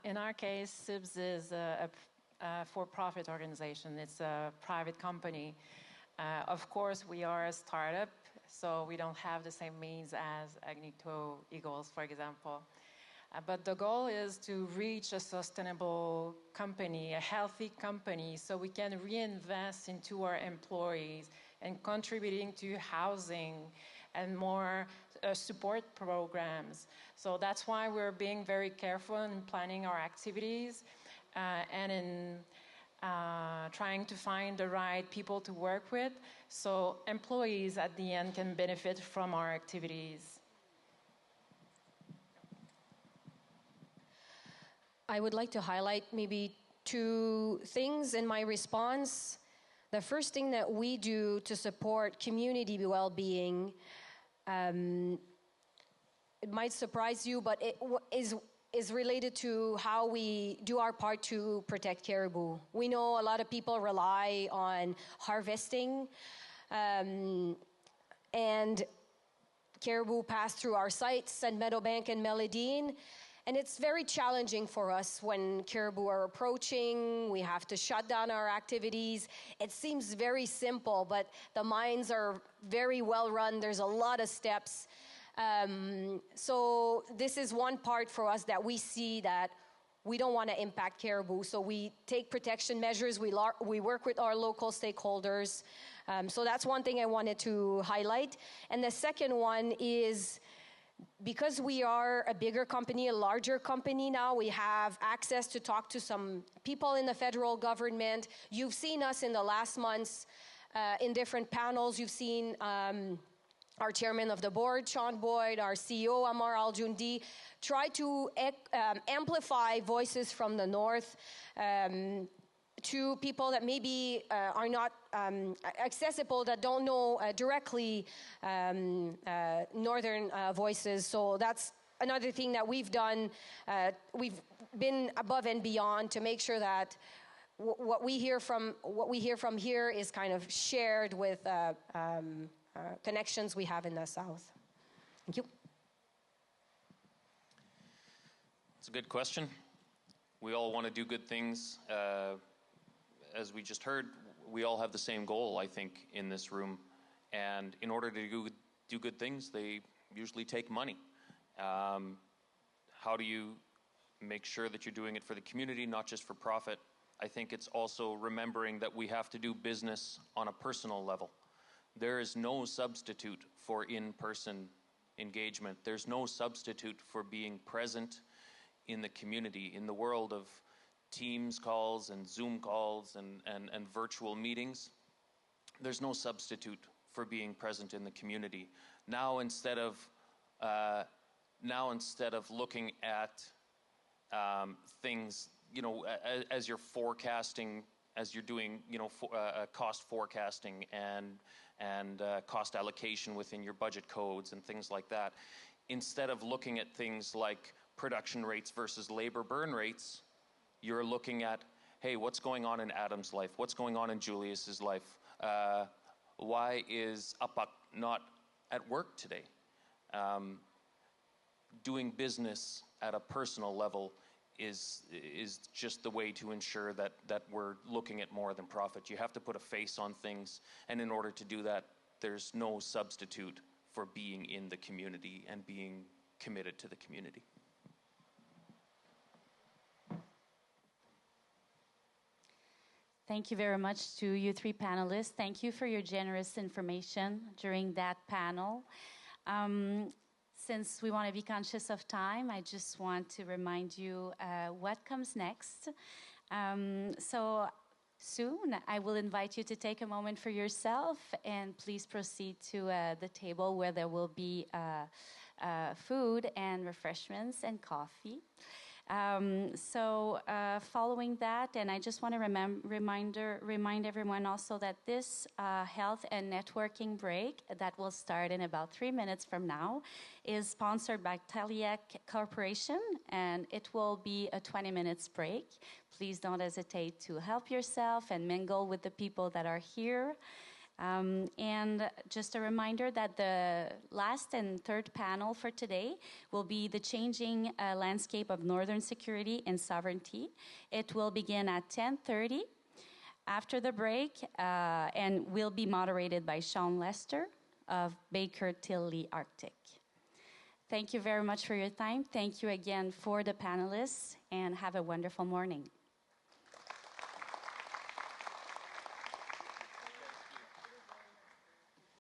In our case, SIBS is a for-profit organization. It's a private company. Of course, we are a startup, so we don't have the same means as Agnicto Eagles, for example. But the goal is to reach a sustainable company, a healthy company, so we can reinvest into our employees and contributing to housing and more support programs. So that's why we're being very careful in planning our activities and in trying to find the right people to work with, so employees at the end can benefit from our activities. I would like to highlight maybe two things in my response. The first thing that we do to support community well-being, it might surprise you, but it is related to how we do our part to protect caribou. We know a lot of people rely on harvesting, and caribou pass through our sites at Meadowbank and Meladine, And it's very challenging for us when caribou are approaching. We have to shut down our activities. It seems very simple, but the mines are very well run. There's a lot of steps. So this is one part for us that we see that we don't want to impact caribou. So we take protection measures. We work with our local stakeholders. So that's one thing I wanted to highlight. And the second one is, because we are a bigger company, a larger company now, we have access to talk to some people in the federal government. You've seen us in the last months in different panels. You've seen our chairman of the board, Sean Boyd, our CEO, Amar Al-Jundi, try to amplify voices from the north to people that maybe are not accessible, that don't know directly northern voices. So that's another thing that we've done. We've been above and beyond to make sure that what we hear from here is kind of shared with connections we have in the south. Thank you. It's a good question. We all want to do good things. As we just heard, we all have the same goal, I think, in this room. And in order to do good things, they usually take money. How do you make sure that you're doing it for the community, not just for profit? I think it's also remembering that we have to do business on a personal level. There is no substitute for in-person engagement. There's no substitute for being present in the community, in the world of Teams calls and Zoom calls and virtual meetings. There's no substitute for being present in the community. Now instead of looking at things, you know, as you're forecasting, as you're doing, you know, cost forecasting and cost allocation within your budget codes and things like that, instead of looking at things like production rates versus labor burn rates, you're looking at, hey, what's going on in Adam's life? What's going on in Julius's life? Why is Apak not at work today? Doing business at a personal level is just the way to ensure that we're looking at more than profit. You have to put a face on things, and in order to do that, there's no substitute for being in the community and being committed to the community. Thank you very much to you three panelists. Thank you for your generous information during that panel. Since we want to be conscious of time, I just want to remind you what comes next. So soon, I will invite you to take a moment for yourself, and please proceed to the table where there will be food and refreshments and coffee. Following that, and I just want to remind everyone also that this health and networking break that will start in about 3 minutes from now is sponsored by Kivalliq Corporation, and it will be a 20 minutes break. Please don't hesitate to help yourself and mingle with the people that are here. And just a reminder that the last and third panel for today will be the changing landscape of Northern security and sovereignty. It will begin at 10:30 after the break and will be moderated by Sean Lester of Baker Tilly Arctic. Thank you very much for your time. Thank you again for the panelists, and have a wonderful morning.